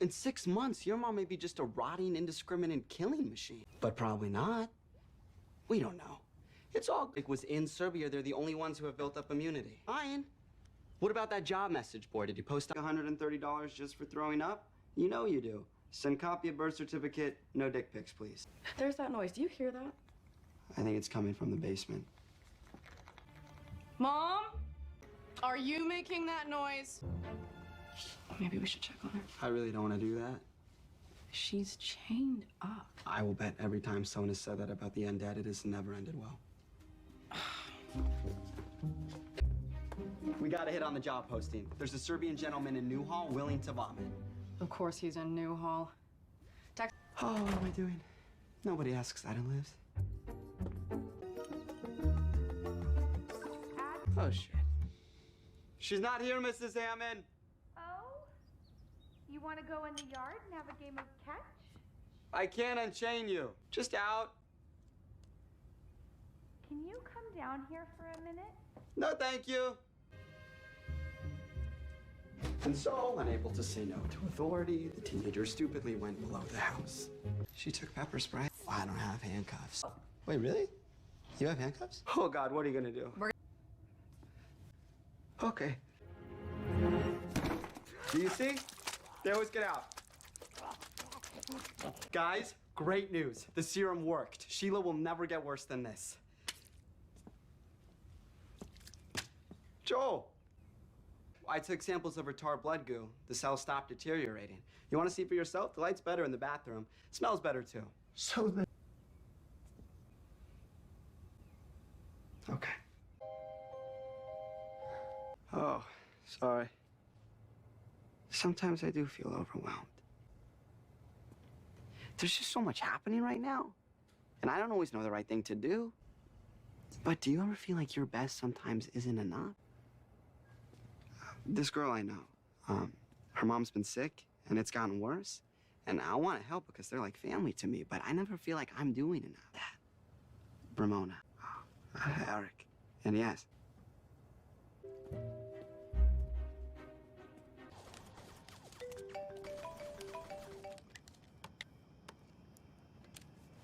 In 6 months, your mom may be just a rotting, indiscriminate killing machine. But probably not. We don't know. It's all it was in Serbia. They're the only ones who have built up immunity. Fine. What about that job message board? Did you post $130 just for throwing up? You know you do. Send copy of birth certificate, no dick pics, please. There's that noise. Do you hear that? I think it's coming from the basement. Mom? Are you making that noise? Maybe we should check on her. I really don't want to do that. She's chained up. I will bet every time someone has said that about the undead, it has never ended well. We gotta hit on the job posting. There's a Serbian gentleman in Newhall willing to vomit. Of course he's in Newhall. Oh, what am I doing? Nobody asks that in Lives. Oh, shit. She's not here, Mrs. Hammond. Oh? You want to go in the yard and have a game of catch? I can't unchain you. Just out. Can you come down here for a minute? No, thank you. And so, unable to say no to authority, the teenager stupidly went below the house. She took pepper spray. Oh, I don't have handcuffs. Wait, really? You have handcuffs? Oh, God, what are you gonna do? Okay. Do you see? They always get out. Guys, great news. The serum worked. Sheila will never get worse than this. Joel. I took samples of her tar blood goo. The cells stopped deteriorating. You want to see for yourself? The light's better in the bathroom. Smells better, too. So the... Okay. Oh, sorry. Sometimes I do feel overwhelmed. There's just so much happening right now. And I don't always know the right thing to do. But do you ever feel like your best sometimes isn't enough? This girl I know, her mom's been sick, and it's gotten worse. And I want to help because they're like family to me, but I never feel like I'm doing enough. That. Ramona. Oh, Eric. And yes.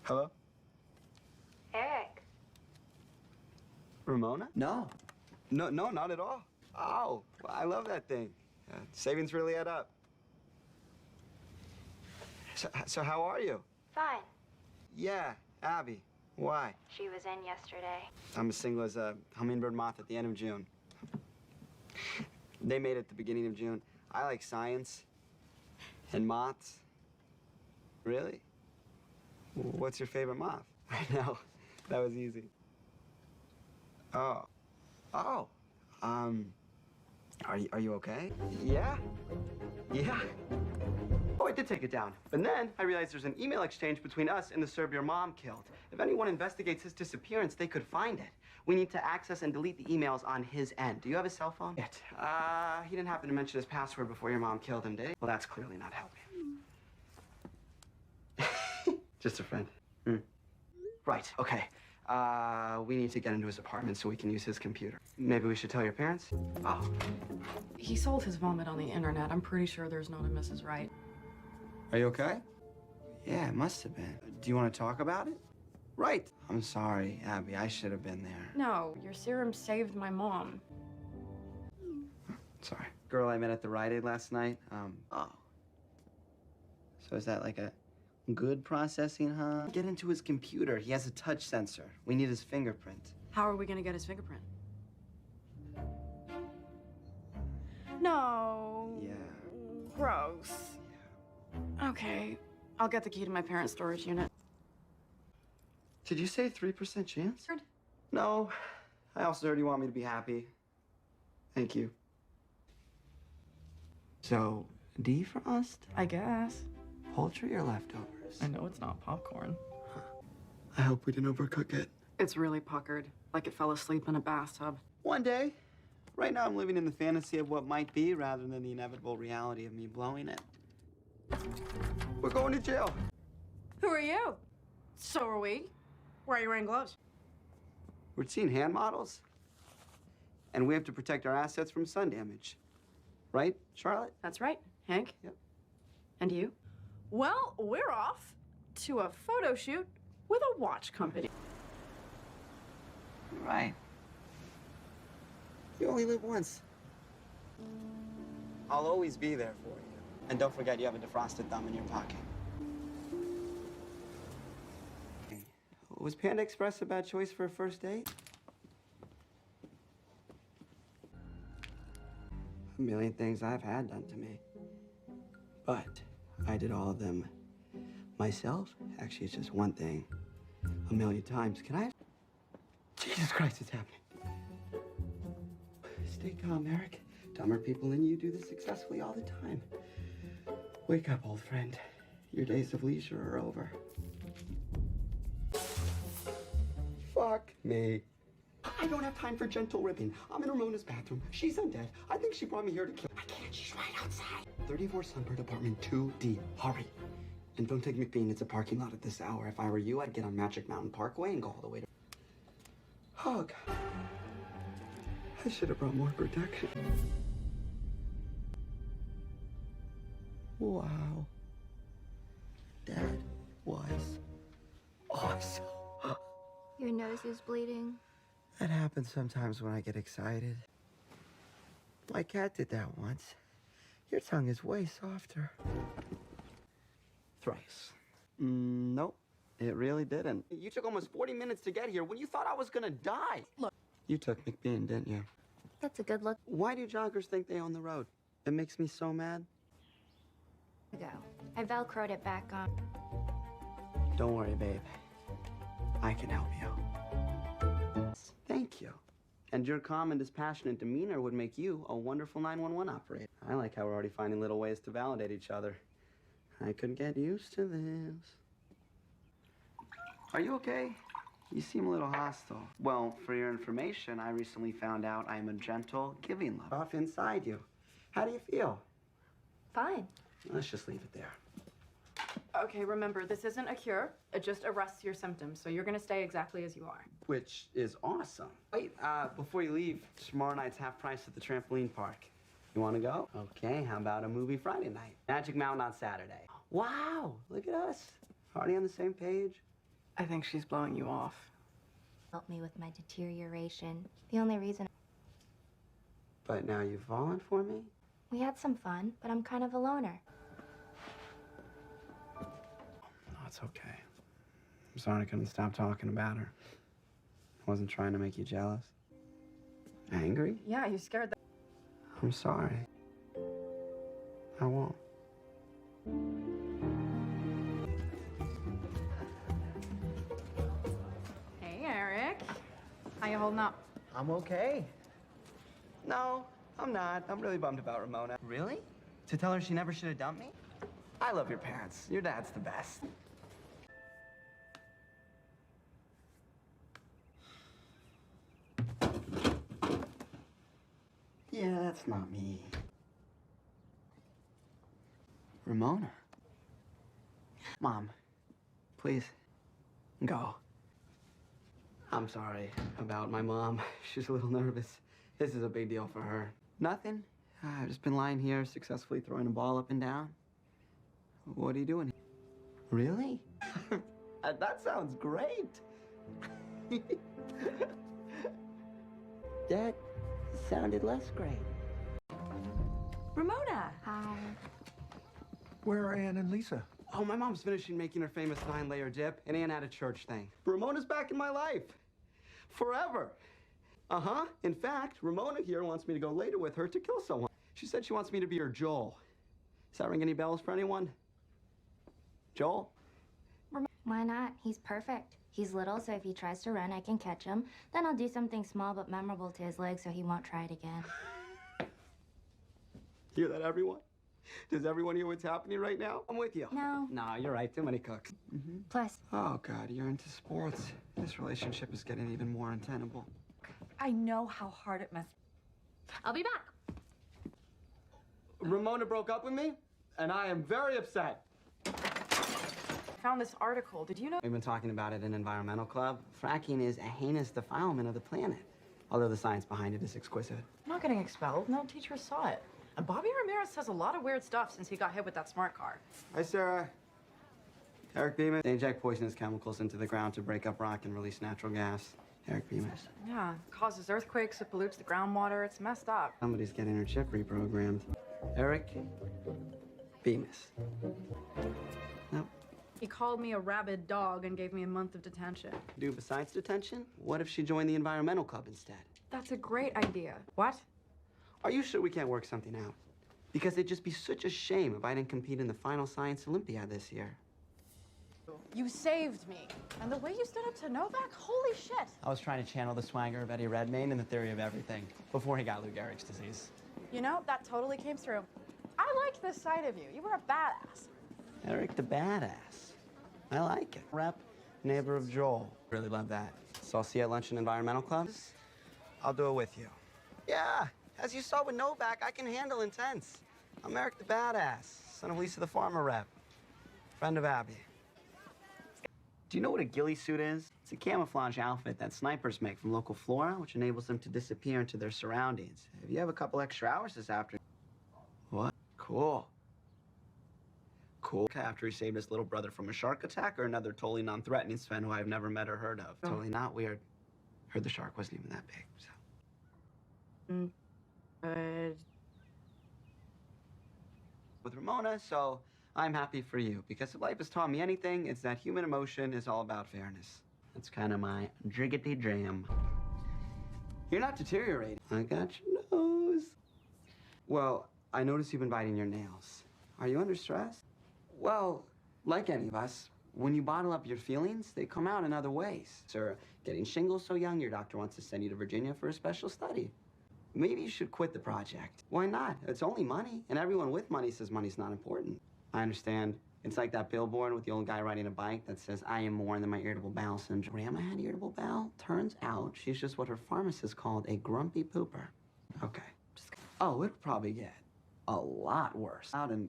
Hello? Eric. Ramona? No, not at all. Oh, well, I love that thing. Savings really add up. So how are you? Fine. Yeah, Abby. Why? She was in yesterday. I'm as single as a hummingbird moth at the end of June. They made it at the beginning of June. I like science and moths. Really? What's your favorite moth? I know. That was easy. Oh. Are you okay? Yeah? Yeah? Oh, I did take it down. But then I realized there's an email exchange between us and the Serb your mom killed. If anyone investigates his disappearance, they could find it. We need to access and delete the emails on his end. Do you have his cell phone? He didn't happen to mention his password before your mom killed him, did he? Well, that's clearly not helping. Just a friend. Right, okay. We need to get into his apartment so we can use his computer. Maybe we should tell your parents? Oh. He sold his vomit on the internet. I'm pretty sure there's not a Mrs. Wright. Are you okay? Yeah, it must have been. Do you want to talk about it? Right. I'm sorry, Abby. I should have been there. No, your serum saved my mom. Sorry. Girl I met at the Rite Aid last night. Oh. So is that like a good processing, huh? Get into his computer. He has a touch sensor. We need his fingerprint. How are we gonna get his fingerprint? No. Yeah. Gross. Yeah. Okay, I'll get the key to my parents' storage unit. Did you say 3% chance? No. I also heard you want me to be happy. Thank you. So, defrost? I guess. Poultry or leftovers? I know it's not popcorn. I hope we didn't overcook it. It's really puckered, like it fell asleep in a bathtub. One day. Right now, I'm living in the fantasy of what might be rather than the inevitable reality of me blowing it. We're going to jail. Who are you? So are we. Why are you wearing gloves? We're seeing hand models. And we have to protect our assets from sun damage. Right, Charlotte? That's right, Hank. Yep. And you? Well, we're off to a photo shoot with a watch company. Right. You only live once. I'll always be there for you. And don't forget, you have a defrosted thumb in your pocket. Was Panda Express a bad choice for a first date? A million things I've had done to me. But I did all of them myself. Actually, it's just one thing. A million times. Can I? Jesus Christ, it's happening. Stay calm, Eric. Dumber people than you do this successfully all the time. Wake up, old friend. Your days of leisure are over. Fuck me. I don't have time for gentle ribbing. I'm in Ramona's bathroom. She's undead. I think she brought me here to kill. I can't. She's right outside. 34 Sunbird Apartment 2D. Hurry. And don't take McBean. It's a parking lot at this hour. If I were you, I'd get on Magic Mountain Parkway and go all the way to... Oh, God. I should have brought more protection. Wow. That was awesome. Your nose is bleeding. That happens sometimes when I get excited. My cat did that once. Your tongue is way softer. Thrice. Nope. It really didn't. You took almost 40 minutes to get here when you thought I was gonna die. Look. You took McBean, didn't you? That's a good look. Why do joggers think they own the road? It makes me so mad. Go. I velcroed it back on. Don't worry, babe. I can help you. Thank you. And your calm and dispassionate demeanor would make you a wonderful 911 operator. I like how we're already finding little ways to validate each other. I could get used to this. Are you okay? You seem a little hostile. Well, for your information, I recently found out I'm a gentle, giving love off inside you. How do you feel? Fine. Let's just leave it there. Okay, remember, this isn't a cure. It just arrests your symptoms, so you're gonna stay exactly as you are. Which is awesome. Wait, before you leave, tomorrow night's half price at the trampoline park. You wanna go? Okay, how about a movie Friday night? Magic Mountain on Saturday. Wow, look at us. Already on the same page. I think she's blowing you off. Help me with my deterioration. The only reason But now you've fallen for me? we had some fun, but I'm kind of a loner. No, it's okay. I'm sorry I couldn't stop talking about her. I wasn't trying to make you jealous. Angry? Yeah, you scared the... I'm sorry. I won't. Hey, Eric. How you holding up? I'm okay. No, I'm not. I'm really bummed about Ramona. Really? To tell her she never should have dumped me? I love your parents. Your dad's the best. Yeah, that's not me. Ramona. Mom, please, go. I'm sorry about my mom. She's a little nervous. This is a big deal for her. Nothing. I've just been lying here successfully throwing a ball up and down. What are you doing? Really? That sounds great. That sounded less great. Ramona! Hi. Where are Ann and Lisa? Oh, my mom's finishing making her famous 9-layer dip, and Ann had a church thing. Ramona's back in my life. Forever. Uh-huh. In fact, Ramona here wants me to go later with her to kill someone. She said she wants me to be her Joel. Does that ring any bells for anyone? Joel? Why not? He's perfect. He's little, so if he tries to run, I can catch him. Then I'll do something small but memorable to his leg so he won't try it again. Hear that, everyone? Does everyone hear what's happening right now? I'm with you. No. No, you're right. Too many cooks. Plus, Oh, God, you're into sports. This relationship is getting even more untenable. I know how hard it must. I'll be back. Ramona broke up with me, and I am very upset. I found this article. Did you know? We've been talking about it in Environmental Club. Fracking is a heinous defilement of the planet, although the science behind it is exquisite. I'm not getting expelled. No teacher saw it. And Bobby Ramirez says a lot of weird stuff since he got hit with that smart car. Hi, Sarah. Eric Bemis. They inject poisonous chemicals into the ground to break up rock and release natural gas. Eric Bemis. Yeah, it causes earthquakes, it pollutes the groundwater, it's messed up. Somebody's getting her chip reprogrammed. Eric Bemis. Nope. He called me a rabid dog and gave me a month of detention. Do besides detention? What if she joined the environmental club instead? That's a great idea. What? Are you sure we can't work something out? Because it'd just be such a shame if I didn't compete in the final science Olympiad this year. You saved me. And the way you stood up to Novak, holy shit. I was trying to channel the swagger of Eddie Redmayne and the theory of everything before he got Lou Gehrig's disease. You know, that totally came through. I liked this side of you. You were a badass. Eric the badass. I like it. Rep, neighbor of Joel. Really love that. So I'll see you at lunch in environmental clubs. I'll do it with you. Yeah, as you saw with Novak, I can handle intense. I'm Eric the badass, son of Lisa the farmer rep, friend of Abby. Do you know what a ghillie suit is? It's a camouflage outfit that snipers make from local flora, which enables them to disappear into their surroundings. If you have a couple extra hours this afternoon. What? Cool. Cool. After he saved his little brother from a shark attack, or another totally non-threatening Sven who I've never met or heard of. Oh. Totally not weird. Heard the shark wasn't even that big, so. Good. With Ramona, so I'm happy for you. Because if life has taught me anything, it's that human emotion is all about fairness. That's kind of my jiggity jam. You're not deteriorating. I got your nose. Well, I notice you've been biting your nails. Are you under stress? Well, like any of us, when you bottle up your feelings, they come out in other ways. Sir, getting shingles so young, your doctor wants to send you to Virginia for a special study. Maybe you should quit the project. Why not? It's only money, and everyone with money says money's not important. I understand. It's like that billboard with the old guy riding a bike that says, I am more than my irritable bowel syndrome. Grandma had irritable bowel? Turns out she's just what her pharmacist called a grumpy pooper. Okay. Oh, it'll probably get a lot worse. Out and,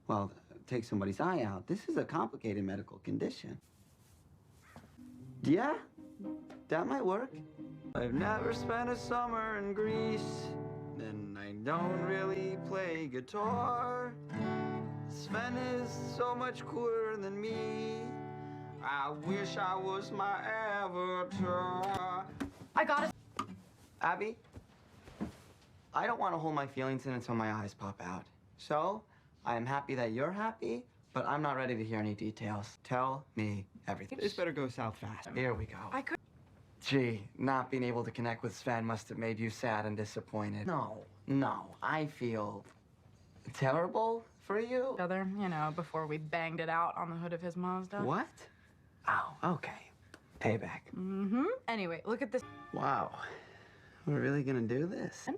well, take somebody's eye out. This is a complicated medical condition. Yeah, that might work. I've never spent a summer in Greece, and I don't really play guitar. Sven is so much cooler than me. I wish I was my avatar. I got it. Abby, I don't want to hold my feelings in until my eyes pop out. So, I am happy that you're happy, but I'm not ready to hear any details. Tell me everything. This better go south fast. Here we go. I could. Gee, not being able to connect with Sven must have made you sad and disappointed. No, I feel terrible for you. Other, you know, before we banged it out on the hood of his Mazda. What? Oh, okay. Payback. Mm-hmm. Anyway, look at this. Wow. We're really gonna do this?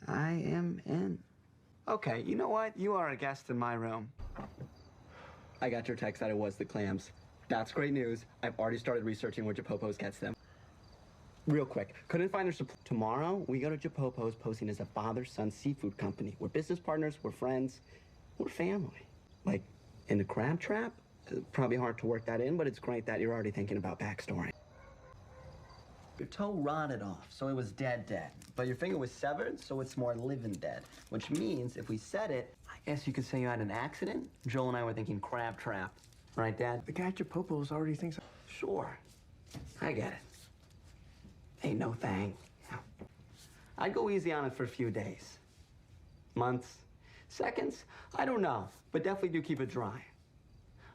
I am in. Okay, you know what? You are a guest in my room. I got your text that it was the clams. That's great news. I've already started researching where Japopo's gets them. Real quick, couldn't find their supply. Tomorrow, we go to Japopo's posing as a father-son seafood company. We're business partners, we're friends, we're family. Like, in the crab trap? Probably hard to work that in, but it's great that you're already thinking about backstory. Your toe rotted off, so it was dead. But your finger was severed, so it's more living dead. Which means, if we said it, I guess you could say you had an accident. Joel and I were thinking crab trap. Right, Dad? The guy at Japopo's already thinks. Sure. I get it. Ain't no thing. I'd go easy on it for a few days. Months. Seconds? I don't know. But definitely do keep it dry.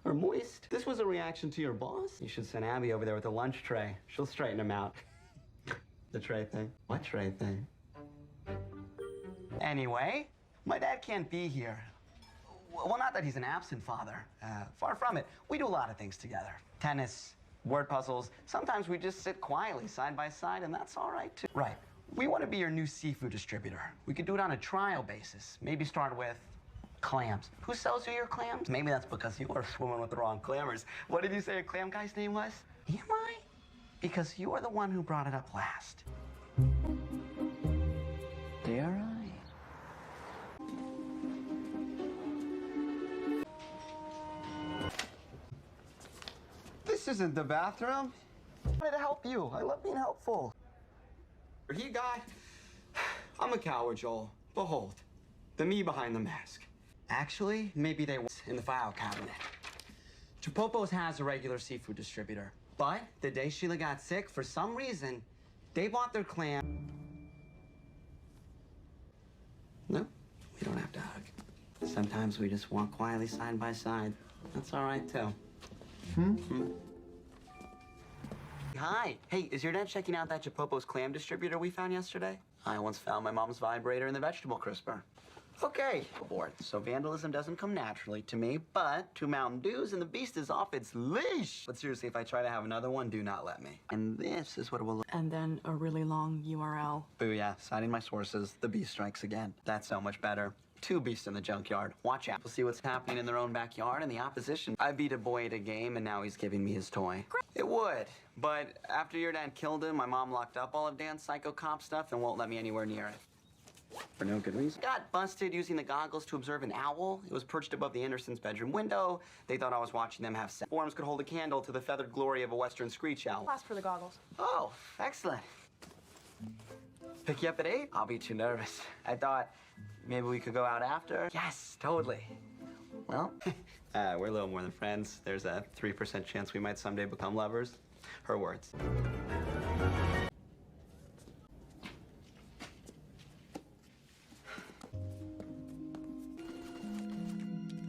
Or moist. This was a reaction to your boss? You should send Abby over there with a lunch tray. She'll straighten him out. The tray thing? What tray thing? Anyway, my dad can't be here. Well, not that he's an absent father. Far from it. We do a lot of things together. Tennis, word puzzles. Sometimes we just sit quietly side by side, and that's all right, too. Right. We want to be your new seafood distributor. We could do it on a trial basis. Maybe start with clams. Who sells you your clams? Maybe that's because you are swimming with the wrong clammers. What did you say a clam guy's name was? Am I? Because you are the one who brought it up last. Dare I? This isn't the bathroom. I wanted to help you. I love being helpful. He got. I'm a coward, Joel. Behold. The me behind the mask. Actually, maybe they were in the file cabinet. Chipopo's has a regular seafood distributor. But the day Sheila got sick, for some reason, they bought their clam. No, we don't have to hug. Sometimes we just walk quietly side by side. That's all right, too. Hi. Hey, is your dad checking out that Chipopo's clam distributor we found yesterday? I once found my mom's vibrator in the vegetable crisper. Okay, aboard. So vandalism doesn't come naturally to me, but 2 Mountain Dews and the beast is off its leash. But seriously, if I try to have another one, do not let me. And this is what it will look. And then a really long URL. Booyah, citing my sources, the beast strikes again. That's so much better. 2 beasts in the junkyard. Watch out. We'll see what's happening in their own backyard and the opposition. I beat a boy at a game and now he's giving me his toy. It would, but after your dad killed him, my mom locked up all of Dan's psycho cop stuff and won't let me anywhere near it. For no good reason. Got busted using the goggles to observe an owl. It was perched above the Andersons' bedroom window. They thought I was watching them have sex. Forms could hold a candle to the feathered glory of a western screech owl. Ask for the goggles. Oh, excellent. Pick you up at 8? I'll be too nervous. I thought maybe we could go out after. Yes, totally. Well, we're a little more than friends. There's a 3% chance we might someday become lovers. Her words.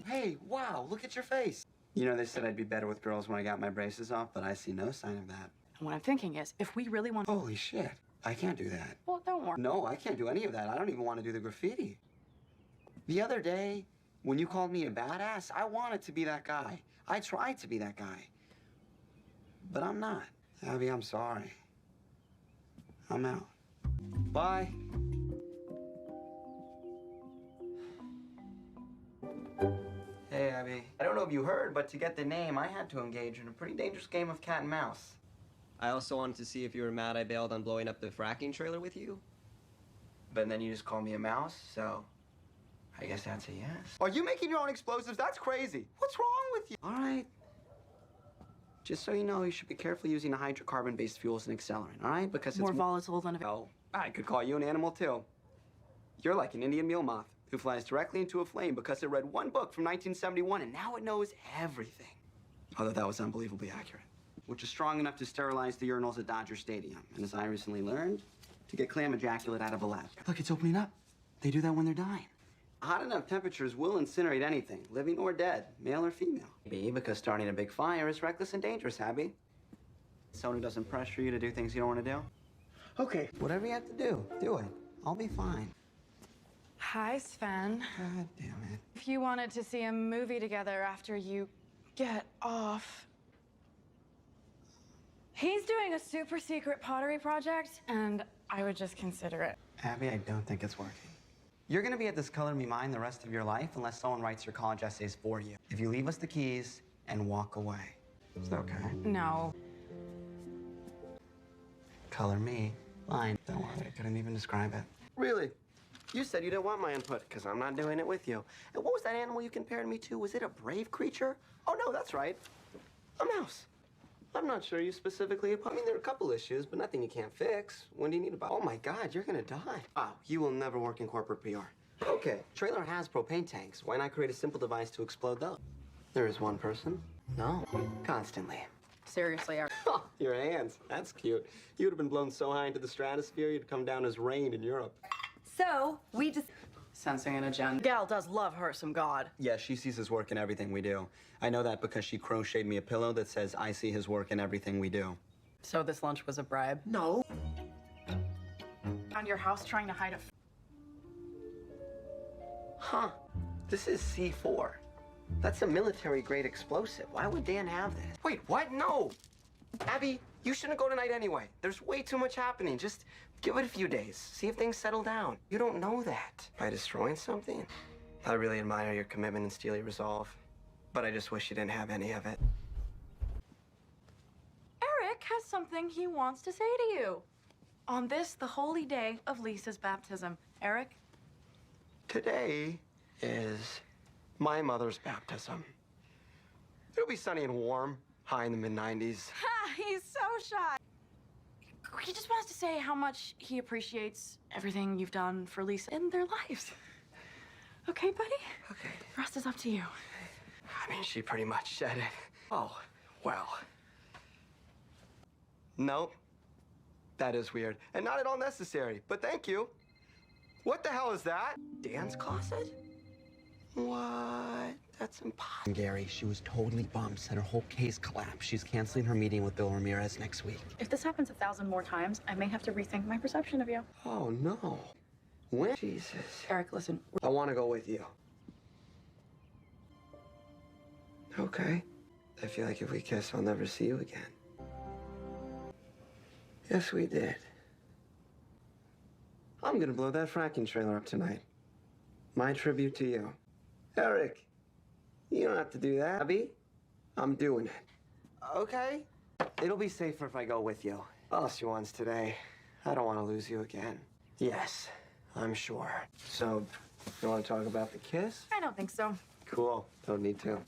Hey, wow, look at your face. You know, they said I'd be better with girls when I got my braces off, but I see no sign of that. And what I'm thinking is, if we really want... Holy shit, I can't do that. Well, don't worry. No, I can't do any of that. I don't even want to do the graffiti. The other day, when you called me a badass, I wanted to be that guy. I tried to be that guy. But I'm not. Abby, I'm sorry. I'm out. Bye. Hey, Abby. I don't know if you heard, but to get the name, I had to engage in a pretty dangerous game of cat and mouse. I also wanted to see if you were mad I bailed on blowing up the fracking trailer with you. But then you just called me a mouse, so I guess that's a yes. Are you making your own explosives? That's crazy. What's wrong with you? All right. Just so you know, you should be careful using a hydrocarbon-based fuel as an accelerant, all right? Because it's More volatile than a... Oh, I could call you an animal, too. You're like an Indian meal moth who flies directly into a flame because it read one book from 1971 and now it knows everything. Although that was unbelievably accurate. Which is strong enough to sterilize the urinals at Dodger Stadium. And as I recently learned, to get clam ejaculate out of a lab. Look, it's opening up. They do that when they're dying. Hot enough temperatures will incinerate anything, living or dead, male or female. Maybe because starting a big fire is reckless and dangerous, Abby. Someone who doesn't pressure you to do things you don't want to do. Okay, whatever you have to do it. I'll be fine. Hi, Sven. God damn it. If you wanted to see a movie together after you get off... He's doing a super secret pottery project, and I would just consider it. Abby, I don't think it's working. You're gonna be at this Color Me Mine the rest of your life unless someone writes your college essays for you. If you leave us the keys and walk away. Is that okay? No. Color me mine. Don't worry, I couldn't even describe it. Really? You said you didn't want my input, because I'm not doing it with you. And what was that animal you compared me to? Was it a brave creature? Oh, no, that's right. A mouse. I'm not sure you specifically... I mean, there are a couple issues, but nothing you can't fix. When do you need a... Oh, my God, you're gonna die. Wow, you will never work in corporate PR. Okay, trailer has propane tanks. Why not create a simple device to explode those? There is one person. No, constantly. Seriously, Eric. Oh, your hands. That's cute. You would have been blown so high into the stratosphere, you'd come down as rain in Europe. So, we just... Sensing an agenda. Gal does love her some God. Yeah, she sees his work in everything we do. I know that because she crocheted me a pillow that says, I see his work in everything we do. So this lunch was a bribe? No. Around your house trying to hide a... Huh. This is C4. That's a military-grade explosive. Why would Dan have this? Wait, what? No! Abby, you shouldn't go tonight anyway. There's way too much happening. Just give it a few days. See if things settle down. You don't know that. By destroying something? I really admire your commitment and steely resolve. But I just wish you didn't have any of it. Eric has something he wants to say to you. On this, the holy day of Lisa's baptism. Eric? Today is my mother's baptism. It'll be sunny and warm, high in the mid-90s. Ha! He's so shy. He just wants to say how much he appreciates everything you've done for Lisa in their lives. Okay, buddy? Okay. The rest is up to you. I mean, she pretty much said it. Oh, well. Nope. That is weird. And not at all necessary, but thank you. What the hell is that? Dan's closet? What? That's impossible. Gary, she was totally bummed, said her whole case collapsed. She's canceling her meeting with Bill Ramirez next week. If this happens 1,000 more times, I may have to rethink my perception of you. Oh, no. When? Jesus. Eric, listen. I want to go with you. Okay. I feel like if we kiss, I'll never see you again. Yes, we did. I'm gonna blow that fracking trailer up tonight. My tribute to you. Eric, you don't have to do that, Abby. I'm doing it. Okay? It'll be safer if I go with you. All she wants today. I don't want to lose you again. Yes, I'm sure. So, you want to talk about the kiss? I don't think so. Cool. Don't need to.